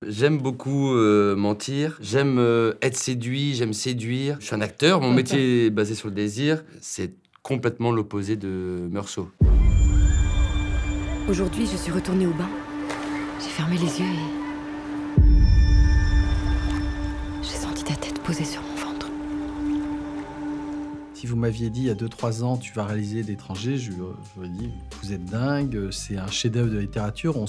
J'aime beaucoup mentir, j'aime être séduit, j'aime séduire. Je suis un acteur, mon métier est basé sur le désir. C'est complètement l'opposé de Meursault. Aujourd'hui, je suis retournée au bain. J'ai fermé les yeux et... j'ai senti ta tête posée sur mon ventre. Si vous m'aviez dit il y a 2-3 ans, tu vas réaliser d'étrangers, j'aurais dit, vous êtes dingue, c'est un chef-d'œuvre de littérature, on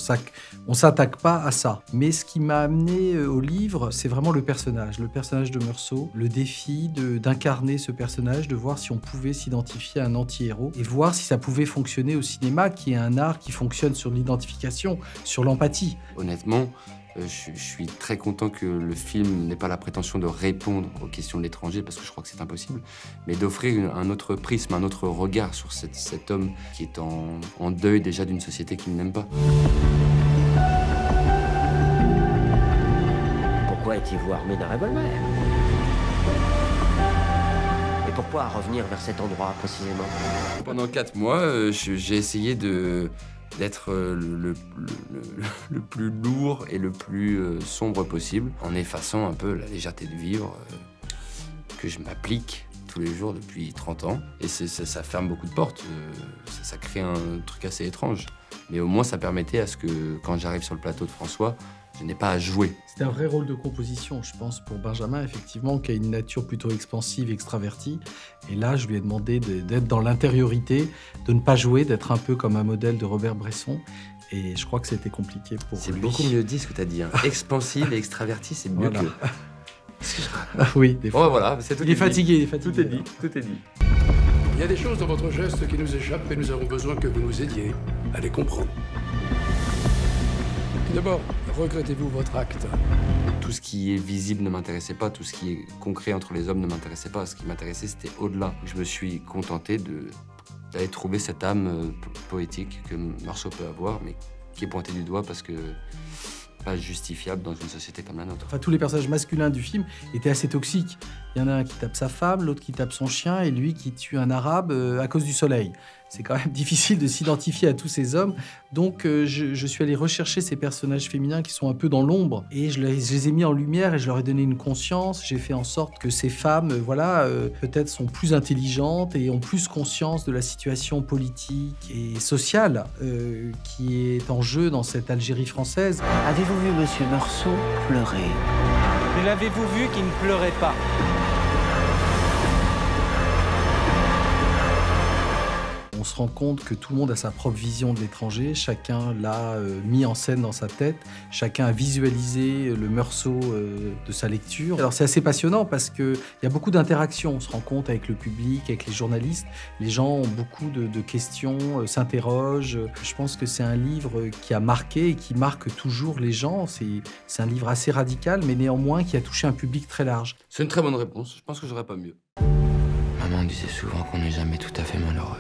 s'attaque pas à ça. Mais ce qui m'a amené au livre, c'est vraiment le personnage de Meursault, le défi d'incarner ce personnage, de voir si on pouvait s'identifier à un anti-héros et voir si ça pouvait fonctionner au cinéma, qui est un art qui fonctionne sur l'identification, sur l'empathie. Honnêtement, je suis très content que le film n'ait pas la prétention de répondre aux questions de l'étranger, parce que je crois que c'est impossible, mais d'offrir un autre prisme, un autre regard sur cet homme qui est en deuil déjà d'une société qu'il n'aime pas. Pourquoi étiez-vous armé d'un revolver? Et pourquoi revenir vers cet endroit précisément? Pendant 4 mois, j'ai essayé d'être le plus lourd et le plus sombre possible, en effaçant un peu la légèreté de vivre que je m'applique tous les jours depuis 30 ans. Et ça ferme beaucoup de portes, ça crée un truc assez étrange. Mais au moins ça permettait à ce que, quand j'arrive sur le plateau de François, je n'ai pas à jouer. C'était un vrai rôle de composition, je pense, pour Benjamin, effectivement, qui a une nature plutôt expansive, extravertie. Et là, je lui ai demandé d'être dans l'intériorité, de ne pas jouer, d'être un peu comme un modèle de Robert Bresson. Et je crois que c'était compliqué pour lui. C'est beaucoup mieux dit ce que tu as dit. Hein. Expansive et extraverti, c'est mieux voilà. que... Oui, des fois. Ouais, voilà, c'est tout. Il est fatigué, il est fatigué. Tout est dit, tout est dit. Il y a des choses dans votre geste qui nous échappent et nous avons besoin que vous nous aidiez à les comprendre. Tout d'abord, regrettez-vous votre acte? Tout ce qui est visible ne m'intéressait pas, tout ce qui est concret entre les hommes ne m'intéressait pas. Ce qui m'intéressait, c'était au-delà. Je me suis contenté d'aller trouver cette âme poétique que Meursault peut avoir, mais qui est pointée du doigt parce que pas justifiable dans une société comme la nôtre. Enfin, tous les personnages masculins du film étaient assez toxiques. Il y en a un qui tape sa femme, l'autre qui tape son chien, et lui qui tue un arabe à cause du soleil. C'est quand même difficile de s'identifier à tous ces hommes. Donc je suis allé rechercher ces personnages féminins qui sont un peu dans l'ombre, et je les ai mis en lumière et je leur ai donné une conscience. J'ai fait en sorte que ces femmes, peut-être sont plus intelligentes et ont plus conscience de la situation politique et sociale qui est en jeu dans cette Algérie française. Avez-vous vu Monsieur Meursault pleurer? Mais l'avez-vous vu qui ne pleurait pas? On se rend compte que tout le monde a sa propre vision de l'étranger, chacun l'a mis en scène dans sa tête, chacun a visualisé le Meursault de sa lecture. Alors c'est assez passionnant parce qu'il y a beaucoup d'interactions, on se rend compte avec le public, avec les journalistes, les gens ont beaucoup de questions, s'interrogent. Je pense que c'est un livre qui a marqué et qui marque toujours les gens. C'est un livre assez radical, mais néanmoins qui a touché un public très large. C'est une très bonne réponse, je pense que j'aurais pas mieux. Maman disait souvent qu'on n'est jamais tout à fait malheureux.